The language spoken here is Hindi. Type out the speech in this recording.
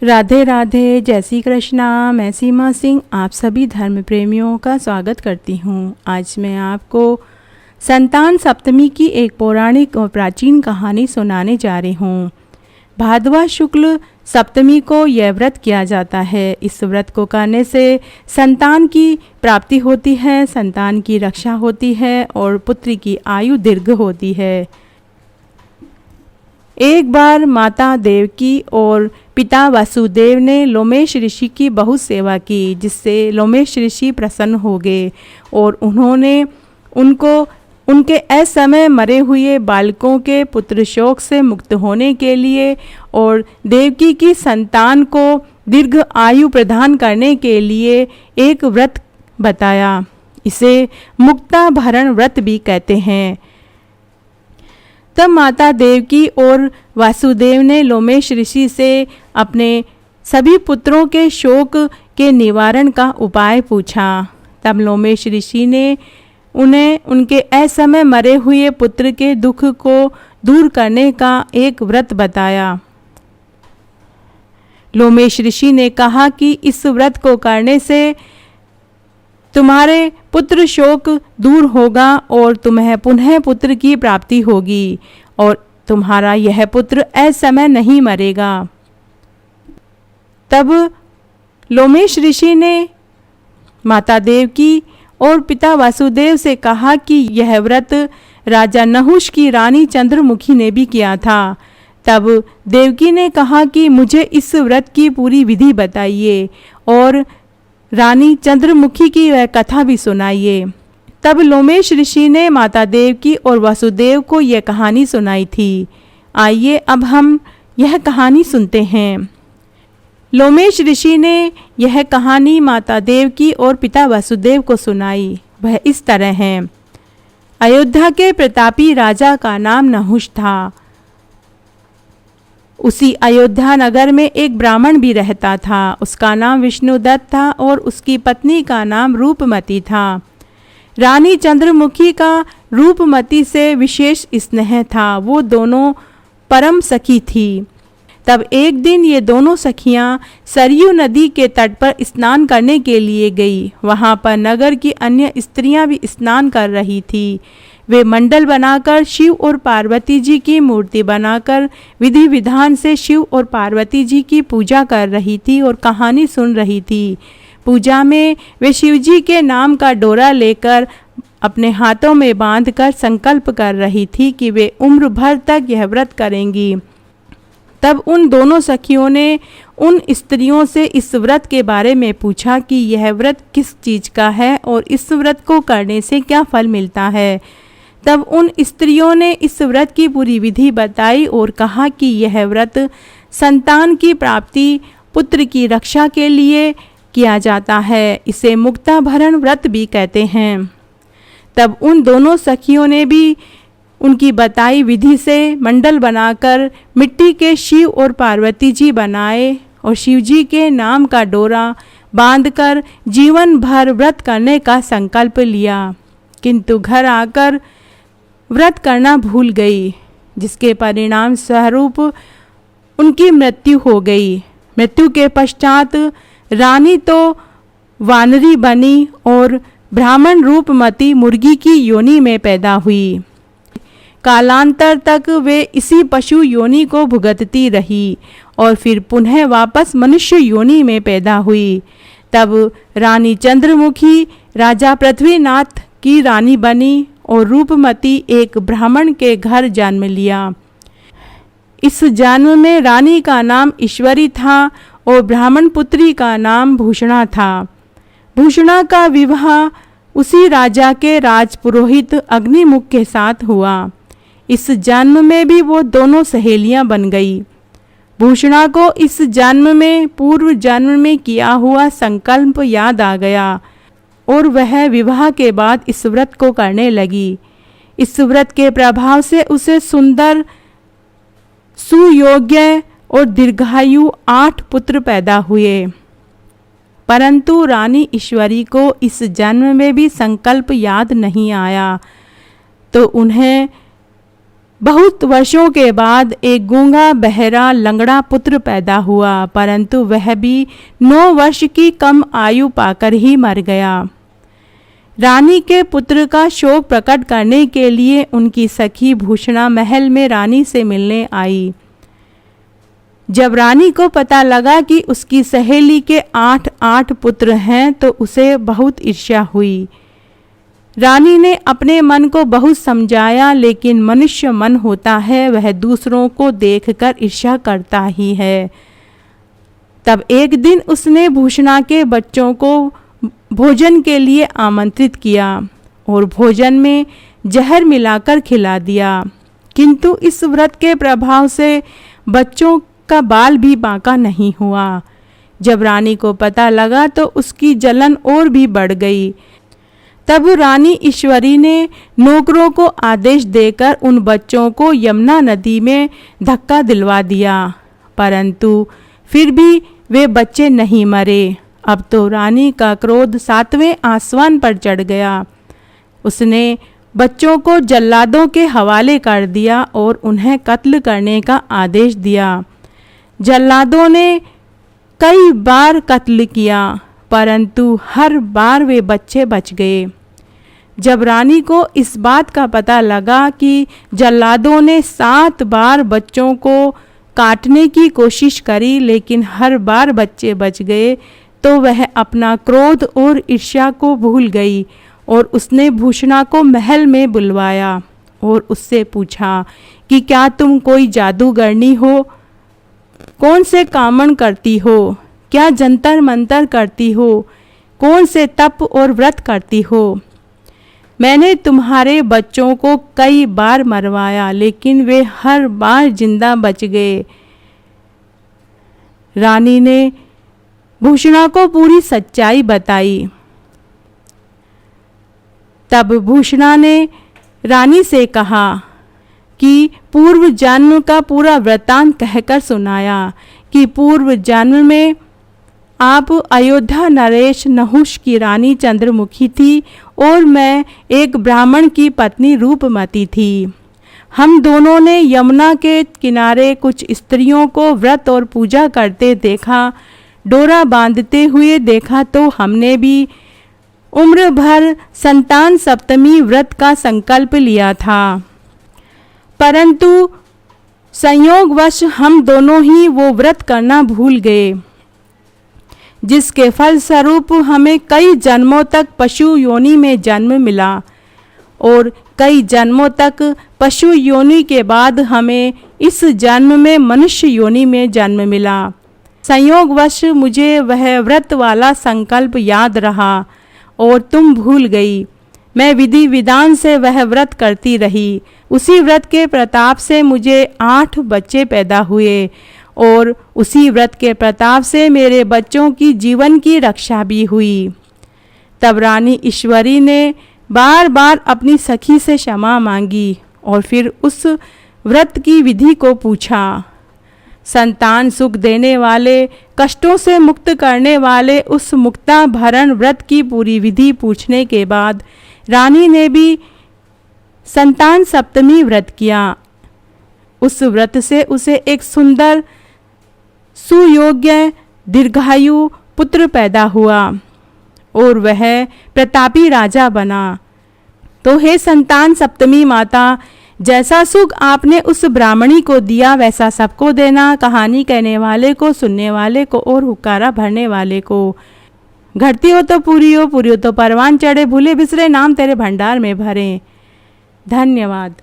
राधे राधे, जय श्री कृष्णा। मैं सीमा सिंह आप सभी धर्म प्रेमियों का स्वागत करती हूँ। आज मैं आपको संतान सप्तमी की एक पौराणिक और प्राचीन कहानी सुनाने जा रही हूँ। भाद्रवा शुक्ल सप्तमी को यह व्रत किया जाता है। इस व्रत को करने से संतान की प्राप्ति होती है, संतान की रक्षा होती है और पुत्र की आयु दीर्घ होती है। एक बार माता देवकी और पिता वासुदेव ने लोमेश ऋषि की बहुत सेवा की, जिससे लोमेश ऋषि प्रसन्न हो गए और उन्होंने उनको उनके असमय मरे हुए बालकों के पुत्र शोक से मुक्त होने के लिए और देवकी की संतान को दीर्घ आयु प्रदान करने के लिए एक व्रत बताया। इसे मुक्ताभरण व्रत भी कहते हैं। तब माता देवकी और वासुदेव ने लोमेश ऋषि से अपने सभी पुत्रों के शोक के निवारण का उपाय पूछा। तब लोमेश ऋषि ने उन्हें उनके असमय मरे हुए पुत्र के दुख को दूर करने का एक व्रत बताया। लोमेश ऋषि ने कहा कि इस व्रत को करने से तुम्हारे पुत्र शोक दूर होगा और तुम्हें पुनः पुत्र की प्राप्ति होगी और तुम्हारा यह पुत्र असमय नहीं मरेगा। तब लोमेश ऋषि ने माता देवकी और पिता वासुदेव से कहा कि यह व्रत राजा नहुष की रानी चंद्रमुखी ने भी किया था। तब देवकी ने कहा कि मुझे इस व्रत की पूरी विधि बताइए और रानी चंद्रमुखी की वह कथा भी सुनाइए। तब लोमेश ऋषि ने माता देवकी और वासुदेव को यह कहानी सुनाई थी। आइए अब हम यह कहानी सुनते हैं। लोमेश ऋषि ने यह कहानी माता देवकी और पिता वासुदेव को सुनाई। वह इस तरह है। अयोध्या के प्रतापी राजा का नाम नहुष था। उसी अयोध्या नगर में एक ब्राह्मण भी रहता था। उसका नाम विष्णुदत्त था और उसकी पत्नी का नाम रूपमती था। रानी चंद्रमुखी का रूपमती से विशेष स्नेह था। वो दोनों परम सखी थी। तब एक दिन ये दोनों सखियां सरयू नदी के तट पर स्नान करने के लिए गई। वहां पर नगर की अन्य स्त्रियां भी स्नान कर रही थी। वे मंडल बनाकर शिव और पार्वती जी की मूर्ति बनाकर विधि विधान से शिव और पार्वती जी की पूजा कर रही थी और कहानी सुन रही थी। पूजा में वे शिव जी के नाम का डोरा लेकर अपने हाथों में बांधकर संकल्प कर रही थी कि वे उम्र भर तक यह व्रत करेंगी। तब उन दोनों सखियों ने उन स्त्रियों से इस व्रत के बारे में पूछा कि यह व्रत किस चीज़ का है और इस व्रत को करने से क्या फल मिलता है। तब उन स्त्रियों ने इस व्रत की पूरी विधि बताई और कहा कि यह व्रत संतान की प्राप्ति, पुत्र की रक्षा के लिए किया जाता है। इसे मुक्ताभरण व्रत भी कहते हैं। तब उन दोनों सखियों ने भी उनकी बताई विधि से मंडल बनाकर मिट्टी के शिव और पार्वती जी बनाए और शिव जी के नाम का डोरा बांधकर जीवन भर व्रत करने का संकल्प लिया। किंतु घर आकर व्रत करना भूल गई, जिसके परिणाम स्वरूप उनकी मृत्यु हो गई। मृत्यु के पश्चात रानी तो वानरी बनी और ब्राह्मण रूपमती मुर्गी की योनि में पैदा हुई। कालांतर तक वे इसी पशु योनि को भुगतती रही और फिर पुनः वापस मनुष्य योनि में पैदा हुई। तब रानी चंद्रमुखी राजा पृथ्वीनाथ की रानी बनी और रूपमती एक ब्राह्मण के घर जन्म लिया। इस जन्म में रानी का नाम ईश्वरी था और ब्राह्मण पुत्री का नाम भूषणा था। भूषणा का विवाह उसी राजा के राजपुरोहित अग्निमुख के साथ हुआ। इस जन्म में भी वो दोनों सहेलियां बन गई। भूषणा को इस जन्म में पूर्व जन्म में किया हुआ संकल्प याद आ गया और वह विवाह के बाद इस व्रत को करने लगी। इस व्रत के प्रभाव से उसे सुंदर, सुयोग्य और दीर्घायु 8 पुत्र पैदा हुए। परंतु रानी ईश्वरी को इस जन्म में भी संकल्प याद नहीं आया, तो उन्हें बहुत वर्षों के बाद एक गूंगा बहरा लंगड़ा पुत्र पैदा हुआ, परंतु वह भी 9 वर्ष की कम आयु पाकर ही मर गया। रानी के पुत्र का शोक प्रकट करने के लिए उनकी सखी भूषणा महल में रानी से मिलने आई। जब रानी को पता लगा कि उसकी सहेली के 8 पुत्र हैं तो उसे बहुत ईर्ष्या हुई। रानी ने अपने मन को बहुत समझाया, लेकिन मनुष्य मन होता है वह दूसरों को देखकर ईर्ष्या करता ही है। तब एक दिन उसने भूषणा के बच्चों को भोजन के लिए आमंत्रित किया और भोजन में जहर मिलाकर खिला दिया, किंतु इस व्रत के प्रभाव से बच्चों का बाल भी बांका नहीं हुआ। जब रानी को पता लगा तो उसकी जलन और भी बढ़ गई। तब रानी ईश्वरी ने नौकरों को आदेश देकर उन बच्चों को यमुना नदी में धक्का दिलवा दिया, परंतु फिर भी वे बच्चे नहीं मरे। अब तो रानी का क्रोध 7वें आसमान पर चढ़ गया। उसने बच्चों को जल्लादों के हवाले कर दिया और उन्हें कत्ल करने का आदेश दिया। जल्लादों ने कई बार कत्ल किया, परंतु हर बार वे बच्चे बच गए। जब रानी को इस बात का पता लगा कि जल्लादों ने 7 बार बच्चों को काटने की कोशिश करी लेकिन हर बार बच्चे बच गए, तो वह अपना क्रोध और ईर्ष्या को भूल गई और उसने भूषणा को महल में बुलवाया और उससे पूछा कि क्या तुम कोई जादूगरनी हो? कौन से कामन करती हो? क्या जंतर मंतर करती हो? कौन से तप और व्रत करती हो? मैंने तुम्हारे बच्चों को कई बार मरवाया, लेकिन वे हर बार जिंदा बच गए। रानी ने भूषणा को पूरी सच्चाई बताई। तब भूषणा ने रानी से कहा कि पूर्व जन्म का पूरा वृतांत कहकर सुनाया कि पूर्व जन्म में आप अयोध्या नरेश नहुष की रानी चंद्रमुखी थी और मैं एक ब्राह्मण की पत्नी रूपमती थी। हम दोनों ने यमुना के किनारे कुछ स्त्रियों को व्रत और पूजा करते देखा, डोरा बांधते हुए देखा, तो हमने भी उम्र भर संतान सप्तमी व्रत का संकल्प लिया था, परंतु संयोगवश हम दोनों ही वो व्रत करना भूल गए, जिसके फलस्वरूप हमें कई जन्मों तक पशु योनि में जन्म मिला और कई जन्मों तक पशु योनि के बाद हमें इस जन्म में मनुष्य योनि में जन्म मिला। संयोगवश मुझे वह व्रत वाला संकल्प याद रहा और तुम भूल गई। मैं विधि विधान से वह व्रत करती रही। उसी व्रत के प्रताप से मुझे 8 बच्चे पैदा हुए और उसी व्रत के प्रताप से मेरे बच्चों की जीवन की रक्षा भी हुई। तब रानी ईश्वरी ने बार बार अपनी सखी से क्षमा मांगी और फिर उस व्रत की विधि को पूछा। संतान सुख देने वाले, कष्टों से मुक्त करने वाले उस मुक्ता भरण व्रत की पूरी विधि पूछने के बाद रानी ने भी संतान सप्तमी व्रत किया। उस व्रत से उसे एक सुंदर सुयोग्य दीर्घायु पुत्र पैदा हुआ और वह प्रतापी राजा बना। तो हे संतान सप्तमी माता, जैसा सुख आपने उस ब्राह्मणी को दिया वैसा सबको देना, कहानी कहने वाले को, सुनने वाले को और हुक्कारा भरने वाले को। घटती हो तो पूरी हो, पूरी हो तो परवान चढ़े, भूले बिसरे नाम तेरे भंडार में भरे। धन्यवाद।